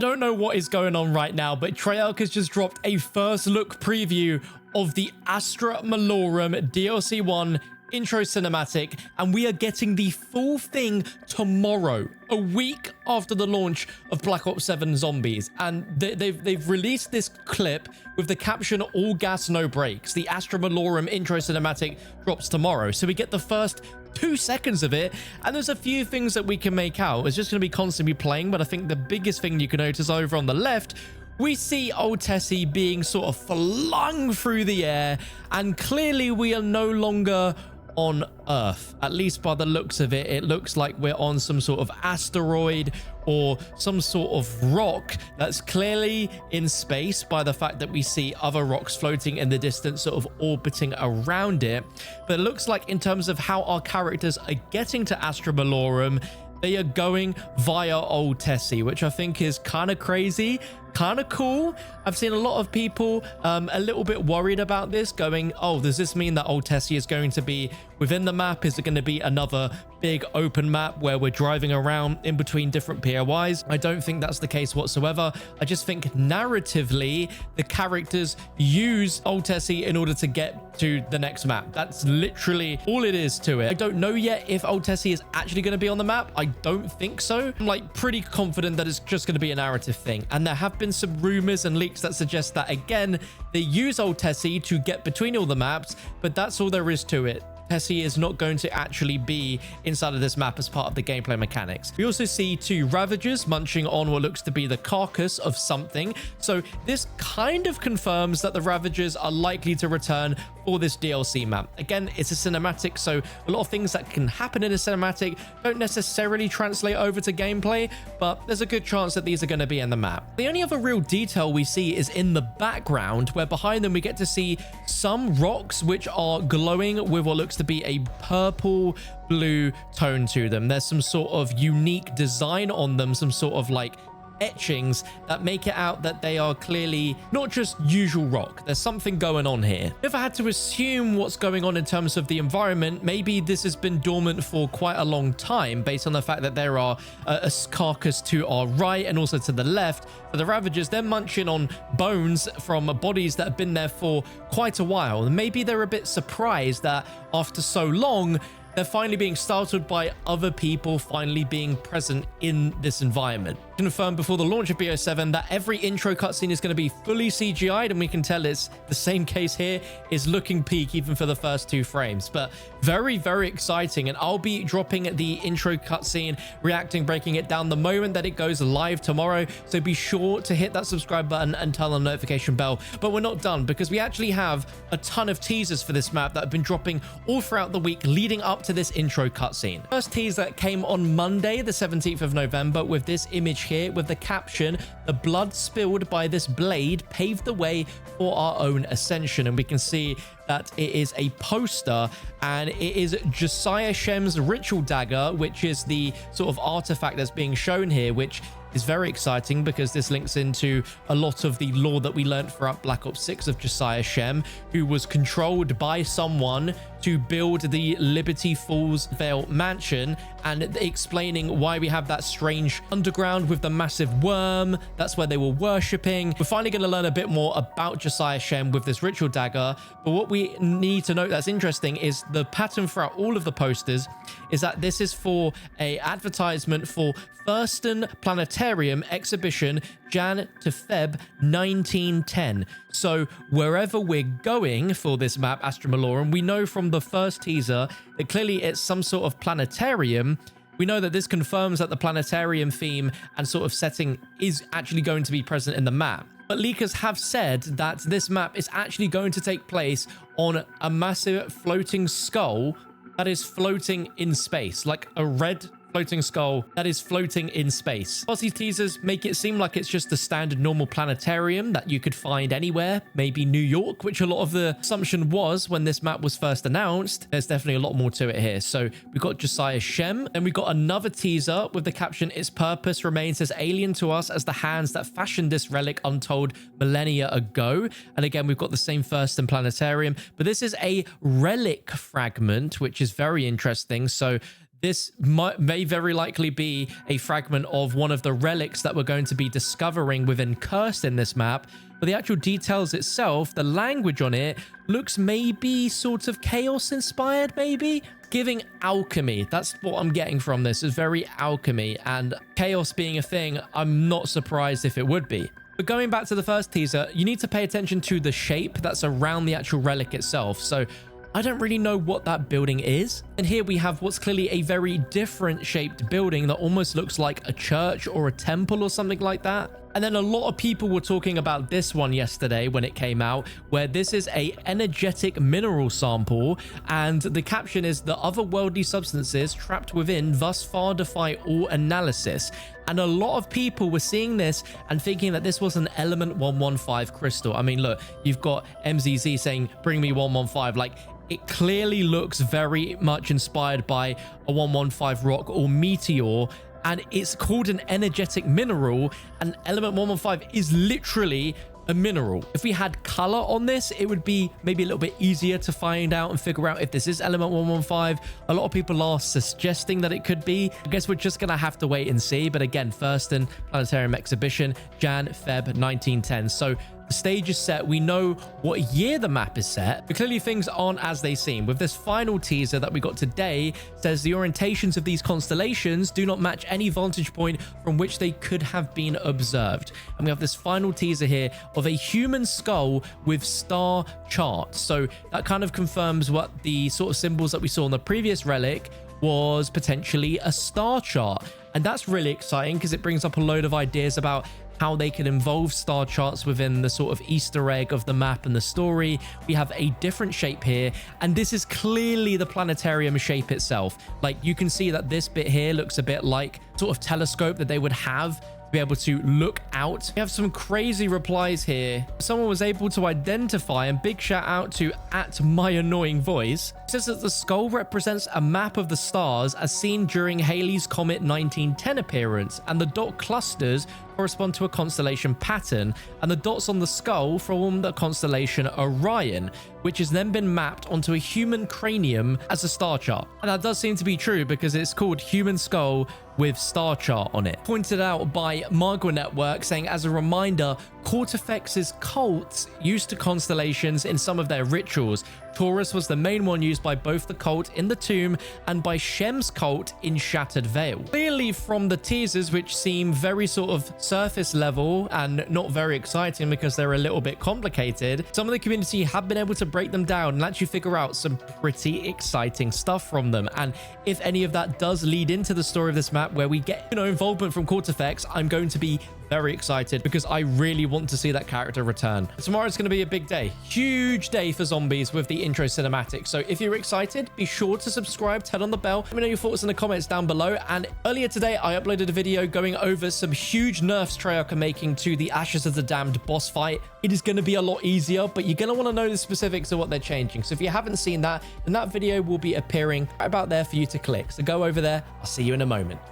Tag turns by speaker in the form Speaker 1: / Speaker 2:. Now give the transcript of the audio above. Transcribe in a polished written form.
Speaker 1: don't know what is going on right now, but Treyarch has just dropped a first look preview of the Astra Malorum DLC 1 intro cinematic, and we are getting the full thing tomorrow, a week after the launch of Black Ops 7 Zombies. And they've released this clip with the caption "All gas, no brakes." The Astra Malorum intro cinematic drops tomorrow, so we get the first 2 seconds of it, and there's a few things that we can make out. It's just going to be constantly playing, but I think the biggest thing you can notice over on the left, we see old Tessie being sort of flung through the air, and clearly we are no longer on Earth. At least by the looks of it, it looks like we're on some sort of asteroid or some sort of rock that's clearly in space by the fact that we see other rocks floating in the distance, sort of orbiting around it. But it looks like in terms of how our characters are getting to Astra Malorum, they are going via old Tessie, which I think is kind of crazy, kind of cool. I've seen a lot of people a little bit worried about this, going, oh, does this mean that old Tessie is going to be within the map? Is it going to be another big open map where we're driving around in between different POIs? I don't think that's the case whatsoever. I just think narratively, the characters use old Tessie in order to get to the next map. That's literally all it is to it. I don't know yet if old Tessie is actually going to be on the map. I don't think so. I'm like pretty confident that it's just going to be a narrative thing. And there have been some rumors and leaks that suggest that, again, they use old Tessie to get between all the maps, but that's all there is to it. Tessie is not going to actually be inside of this map as part of the gameplay mechanics. We also see 2 Ravagers munching on what looks to be the carcass of something. So this kind of confirms that the Ravagers are likely to return for this DLC map. Again, it's a cinematic, so a lot of things that can happen in a cinematic don't necessarily translate over to gameplay, but there's a good chance that these are going to be in the map. The only other real detail we see is in the background, where behind them we get to see some rocks which are glowing with what looks to be a purple blue tone to them. There's some sort of unique design on them, some sort of like etchings that make it out that they are clearly not just usual rock. There's something going on here. If I had to assume what's going on in terms of the environment, maybe this has been dormant for quite a long time, based on the fact that there are a carcass to our right and also to the left. For the Ravagers, they're munching on bones from bodies that have been there for quite a while. And maybe they're a bit surprised that after so long, they're finally being startled by other people finally being present in this environment. Confirmed before the launch of BO7 that every intro cutscene is going to be fully CGI'd, and we can tell it's the same case here, is looking peak even for the first 2 frames. But very, very exciting, and I'll be dropping the intro cutscene, reacting, breaking it down the moment that it goes live tomorrow. So be sure to hit that subscribe button and turn on the notification bell. But we're not done, because we actually have a ton of teasers for this map that have been dropping all throughout the week leading up to this intro cutscene. First teaser came on Monday, the 17th of November, with this image here with the caption, "The blood spilled by this blade paved the way for our own ascension." And we can see that it is a poster, and it is Josiah Shem's ritual dagger, which is the sort of artifact that's being shown here, which is very exciting because this links into a lot of the lore that we learned throughout Black Ops 6 of Josiah Shem, who was controlled by someone to build the Liberty Falls Vale mansion, and explaining why we have that strange underground with the massive worm. That's where they were worshipping. We're finally going to learn a bit more about Josiah Shem with this ritual dagger, but what we need to note that's interesting is the pattern throughout all of the posters is that this is for a advertisement for Thurston Planetarium exhibition, Jan to Feb 1910. So wherever we're going for this map, Astra Malorum, we know from the first teaser that clearly it's some sort of planetarium. We know that this confirms that the planetarium theme and sort of setting is actually going to be present in the map. But leakers have said that this map is actually going to take place on a massive floating skull that is floating in space, like a red floating skull that is floating in space. Whilst these teasers make it seem like it's just the standard normal planetarium that you could find anywhere, maybe New York, which a lot of the assumption was when this map was first announced, there's definitely a lot more to it here. So we've got Josiah Shem, and we've got another teaser with the caption, "Its purpose remains as alien to us as the hands that fashioned this relic untold millennia ago." And again, we've got the same Thurston Planetarium, but this is a relic fragment, which is very interesting. So this may very likely be a fragment of one of the relics that we're going to be discovering within Cursed in this map. But the actual details itself, the language on it, looks maybe sort of chaos inspired, maybe? Giving alchemy. That's what I'm getting from this, is very alchemy. And chaos being a thing, I'm not surprised if it would be. But going back to the first teaser, you need to pay attention to the shape that's around the actual relic itself. So I don't really know what that building is. And here we have what's clearly a very different shaped building that almost looks like a church or a temple or something like that. And then a lot of people were talking about this one yesterday when it came out, where this is a energetic mineral sample, and the caption is, "The otherworldly substances trapped within thus far defy all analysis." And a lot of people were seeing this and thinking that this was an element 115 crystal. I mean, look, you've got MZZ saying, "Bring me 115." Like, it clearly looks very much inspired by a 115 rock or meteor, and it's called an energetic mineral, and element 115 is literally a mineral. If we had color on this, it would be maybe a little bit easier to find out and figure out if this is element 115. A lot of people are suggesting that it could be. I guess we're just gonna have to wait and see. But again, first in Planetarium Exhibition, Feb 1910. So the stage is set. We know what year the map is set, but clearly things aren't as they seem. With this final teaser that we got today, says the orientations of these constellations do not match any vantage point from which they could have been observed. And we have this final teaser here of a human skull with star charts. So that kind of confirms what the sort of symbols that we saw in the previous relic was potentially a star chart. And that's really exciting because it brings up a load of ideas about how they can involve star charts within the sort of Easter egg of the map and the story. We have a different shape here, and this is clearly the planetarium shape itself. Like, you can see that this bit here looks a bit like sort of telescope that they would have to be able to look out. We have some crazy replies here. Someone was able to identify, and big shout out to @myannoyingvoice, says that the skull represents a map of the stars as seen during Halley's Comet 1910 appearance, and the dot clusters correspond to a constellation pattern, and the dots on the skull form the constellation Orion, which has then been mapped onto a human cranium as a star chart. And that does seem to be true because it's called human skull with star chart on it. Pointed out by Margwa Network, saying, as a reminder, Cortifex's cults used to constellations in some of their rituals. Taurus was the main one used by both the cult in the tomb and by Shem's cult in Shattered Veil. Clearly from the teasers, which seem very sort of surface level and not very exciting because they're a little bit complicated, some of the community have been able to break them down and actually figure out some pretty exciting stuff from them. And if any of that does lead into the story of this map where we get, involvement from Cortifex, I'm going to be very excited because I really want to see that character return. Tomorrow's going to be a big day, huge day for zombies with the intro cinematic. So if you're excited, be sure to subscribe, turn on the bell. Let me know your thoughts in the comments down below. And earlier today, I uploaded a video going over some huge nerfs Treyarch are making to the Ashes of the Damned boss fight. It is going to be a lot easier, but you're going to want to know the specifics of what they're changing. So if you haven't seen that, then that video will be appearing right about there for you to click. So go over there. I'll see you in a moment.